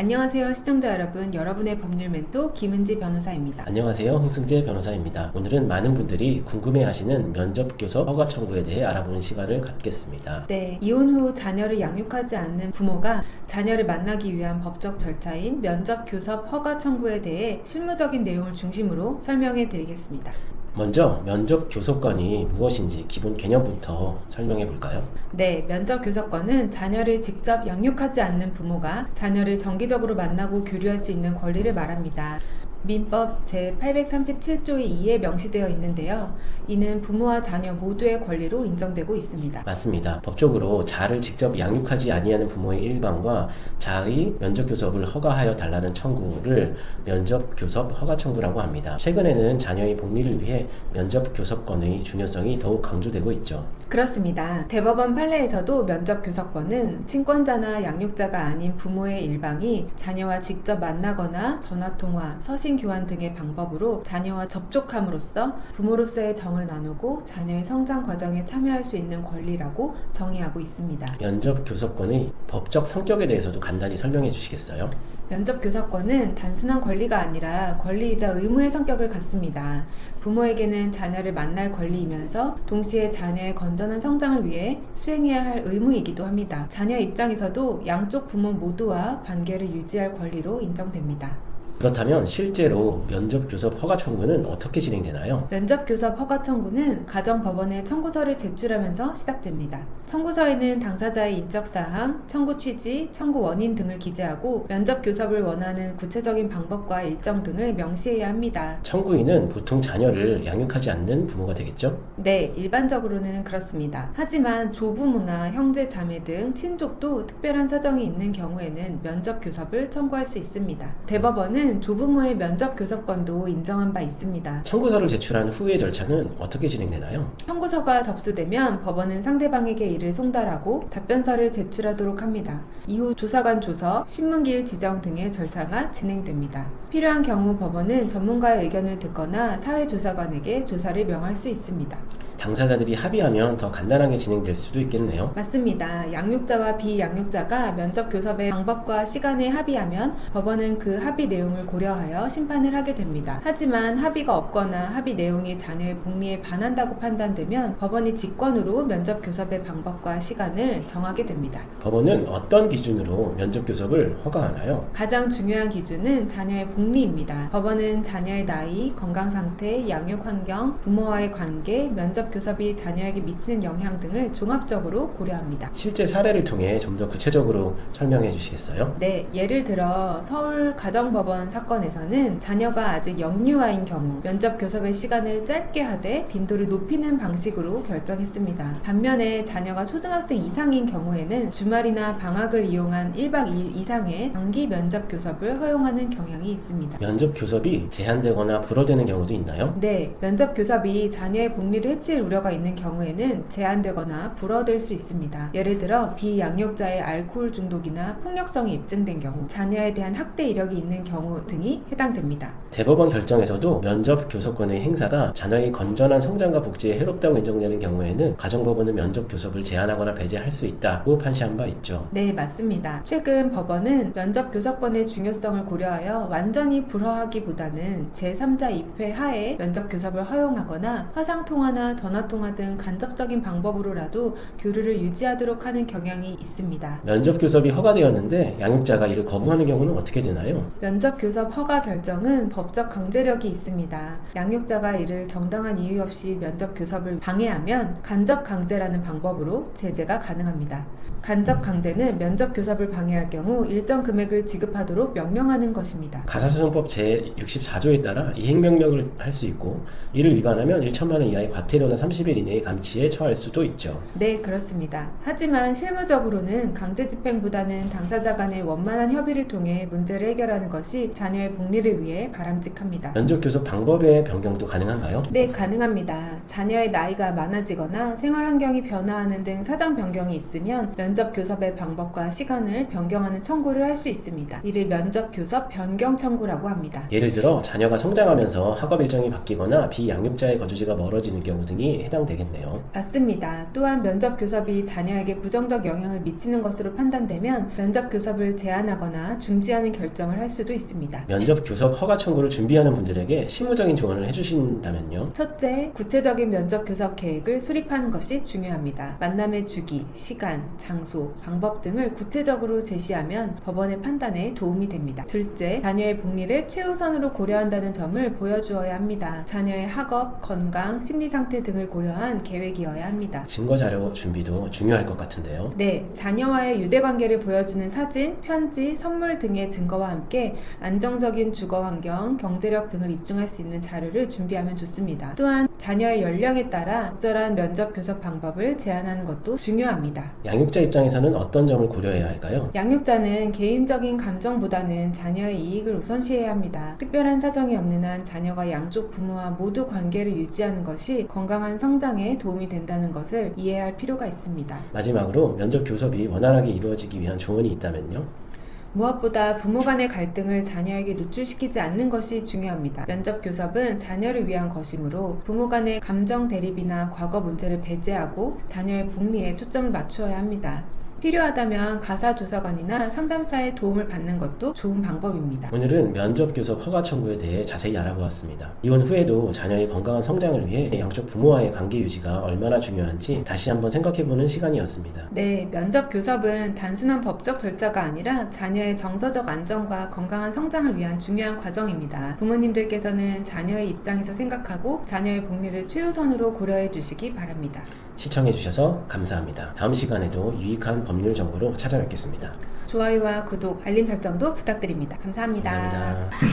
안녕하세요 시청자 여러분, 여러분의 법률 멘토 김은지 변호사입니다. 안녕하세요. 홍승재 변호사입니다. 오늘은 많은 분들이 궁금해하시는 면접교섭 허가 청구에 대해 알아보는 시간을 갖겠습니다. 네, 이혼 후 자녀를 양육하지 않는 부모가 자녀를 만나기 위한 법적 절차인 면접교섭 허가 청구에 대해 실무적인 내용을 중심으로 설명해 드리겠습니다. 먼저 면접교섭권이 무엇인지 기본 개념부터 설명해 볼까요? 네, 면접교섭권은 자녀를 직접 양육하지 않는 부모가 자녀를 정기적으로 만나고 교류할 수 있는 권리를 말합니다. 민법 제837조의 2에 명시되어 있는데요. 이는 부모와 자녀 모두의 권리로 인정되고 있습니다. 맞습니다. 법적으로 자를 직접 양육하지 아니하는 부모의 일방과 자의 면접교섭을 허가하여 달라는 청구를 면접교섭 허가 청구라고 합니다. 최근에는 자녀의 복리를 위해 면접교섭권의 중요성이 더욱 강조되고 있죠. 그렇습니다. 대법원 판례에서도 면접교섭권은 친권자나 양육자가 아닌 부모의 일방이 자녀와 직접 만나거나 전화통화, 서신교환 등의 방법으로 자녀와 접촉함으로써 부모로서의 정을 나누고 자녀의 성장 과정에 참여할 수 있는 권리라고 정의하고 있습니다. 면접교섭권의 법적 성격에 대해서도 간단히 설명해 주시겠어요? 면접교섭권은 단순한 권리가 아니라 권리이자 의무의 성격을 갖습니다. 부모에게는 자녀를 만날 권리이면서 동시에 자녀의 건전한 성장을 위해 수행해야 할 의무이기도 합니다. 자녀 입장에서도 양쪽 부모 모두와 관계를 유지할 권리로 인정됩니다. 그렇다면 실제로 면접교섭 허가 청구는 어떻게 진행되나요? 면접교섭 허가 청구는 가정법원에 청구서를 제출하면서 시작됩니다. 청구서에는 당사자의 인적사항, 청구 취지, 청구 원인 등을 기재하고 면접교섭을 원하는 구체적인 방법과 일정 등을 명시해야 합니다. 청구인은 보통 자녀를 양육하지 않는 부모가 되겠죠? 네, 일반적으로는 그렇습니다. 하지만 조부모나 형제, 자매 등 친족도 특별한 사정이 있는 경우에는 면접교섭을 청구할 수 있습니다. 대법원은 조부모의 면접교섭권도 인정한 바 있습니다. 청구서를 제출한 후의 절차는 어떻게 진행되나요? 청구서가 접수되면 법원은 상대방에게 이를 송달하고 답변서를 제출하도록 합니다. 이후 조사관 조서, 신문기일 지정 등의 절차가 진행됩니다. 필요한 경우 법원은 전문가의 의견을 듣거나 사회조사관에게 조사를 명할 수 있습니다. 당사자들이 합의하면 더 간단하게 진행될 수도 있겠네요. 맞습니다. 양육자와 비양육자가 면접교섭의 방법과 시간에 합의하면 법원은 그 합의 내용을 고려하여 심판을 하게 됩니다. 하지만 합의가 없거나 합의 내용이 자녀의 복리에 반한다고 판단되면 법원이 직권으로 면접교섭의 방법과 시간을 정하게 됩니다. 법원은 어떤 기준으로 면접교섭을 허가하나요? 가장 중요한 기준은 자녀의 복리입니다. 법원은 자녀의 나이, 건강상태, 양육환경, 부모와의 관계, 면접교섭이 자녀에게 미치는 영향 등을 종합적으로 고려합니다. 실제 사례를 통해 좀 더 구체적으로 설명해 주시겠어요? 네, 예를 들어 서울 가정법원 사건에서는 자녀가 아직 영유아인 경우 면접교섭의 시간을 짧게 하되 빈도를 높이는 방식으로 결정했습니다. 반면에 자녀가 초등학생 이상인 경우에는 주말이나 방학을 이용한 1박 2일 이상의 장기 면접교섭을 허용하는 경향이 있습니다. 면접교섭이 제한되거나 불허되는 경우도 있나요? 네, 면접교섭이 자녀의 복리를 해칠 우려가 있는 경우에는 제한되거나 불허될 수 있습니다. 예를 들어 비양육자의 알코올 중독이나 폭력성이 입증된 경우, 자녀에 대한 학대 이력이 있는 경우 등이 해당됩니다. 대법원 결정에서도 면접교섭권의 행사가 자녀의 건전한 성장과 복지에 해롭다고 인정되는 경우에는 가정법원은 면접교섭을 제한하거나 배제할 수 있다고 판시한 바 있죠. 네, 맞습니다. 최근 법원은 면접교섭권의 중요성을 고려하여 완전히 불허하기보다는 제3자 입회 하에 면접교섭을 허용하거나 화상통화나 전화통화 등 간접적인 방법으로라도 교류를 유지하도록 하는 경향이 있습니다. 면접교섭이 허가되었는데 양육자가 이를 거부하는 경우는 어떻게 되나요? 면접교섭 허가 결정은 법적 강제력이 있습니다. 양육자가 이를 정당한 이유 없이 면접교섭을 방해하면 간접강제라는 방법으로 제재가 가능합니다. 간접강제는 면접교섭을 방해할 경우 일정 금액을 지급하도록 명령하는 것입니다. 가사소송법 제64조에 따라 이행명령을 할 수 있고 이를 위반하면 1천만 원 이하의 과태료나 30일 이내의 감치에 처할 수도 있죠. 네, 그렇습니다. 하지만 실무적으로는 강제집행보다는 당사자 간의 원만한 협의를 통해 문제를 해결하는 것이 자녀의 복리를 위해 바람직합니다. 면접교섭 방법의 변경도 가능한가요? 네, 가능합니다. 자녀의 나이가 많아지거나 생활환경이 변화하는 등 사정 변경이 있으면 면접교섭의 방법과 시간을 변경하는 청구를 할 수 있습니다. 이를 면접교섭 변경 청구라고 합니다. 예를 들어 자녀가 성장하면서 학업 일정이 바뀌거나 비양육자의 거주지가 멀어지는 경우 등이 교섭이 해당되겠네요. 맞습니다. 또한 면접 교섭이 자녀에게 부정적 영향을 미치는 것으로 판단되면 면접 교섭을 제한하거나 중지하는 결정을 할 수도 있습니다. 면접 교섭 허가 청구를 준비하는 분들에게 실무적인 조언을 해주신다면요. 첫째, 구체적인 면접 교섭 계획을 수립하는 것이 중요합니다. 만남의 주기, 시간, 장소, 방법 등을 구체적으로 제시하면 법원의 판단에 도움이 됩니다. 둘째, 자녀의 복리를 최우선으로 고려한다는 점을 보여주어야 합니다. 자녀의 학업, 건강, 심리 상태 등을 고려한 계획이어야 합니다. 증거 자료 준비도 중요할 것 같은데요. 네, 자녀와의 유대관계를 보여주는 사진, 편지, 선물 등의 증거와 함께 안정적인 주거 환경, 경제력 등을 입증할 수 있는 자료를 준비하면 좋습니다. 또한 자녀의 연령에 따라 적절한 면접 교섭 방법을 제안하는 것도 중요합니다. 양육자 입장에서는 어떤 점을 고려해야 할까요? 양육자는 개인적인 감정보다는 자녀의 이익을 우선시해야 합니다. 특별한 사정이 없는 한 자녀가 양쪽 부모와 모두 관계를 유지하는 것이 건강한 성장에 도움이 된다는 것을 이해할 필요가 있습니다. 마지막으로 면접 교섭이 원활하게 이루어지기 위한 조언이 있다면요. 무엇보다 부모 간의 갈등을 자녀에게 노출시키지 않는 것이 중요합니다. 면접 교섭은 자녀를 위한 것이므로 부모 간의 감정 대립이나 과거 문제를 배제하고 자녀의 복리에 초점을 맞추어야 합니다. 필요하다면 가사조사관이나 상담사의 도움을 받는 것도 좋은 방법입니다. 오늘은 면접 교섭 허가 청구에 대해 자세히 알아보았습니다. 이혼 후에도 자녀의 건강한 성장을 위해 양쪽 부모와의 관계 유지가 얼마나 중요한지 다시 한번 생각해보는 시간이었습니다. 네, 면접 교섭은 단순한 법적 절차가 아니라 자녀의 정서적 안정과 건강한 성장을 위한 중요한 과정입니다. 부모님들께서는 자녀의 입장에서 생각하고 자녀의 복리를 최우선으로 고려해 주시기 바랍니다. 시청해주셔서 감사합니다. 다음 시간에도 유익한 법률 정보로 찾아뵙겠습니다. 좋아요와 구독, 알림 설정도 부탁드립니다. 감사합니다. 감사합니다.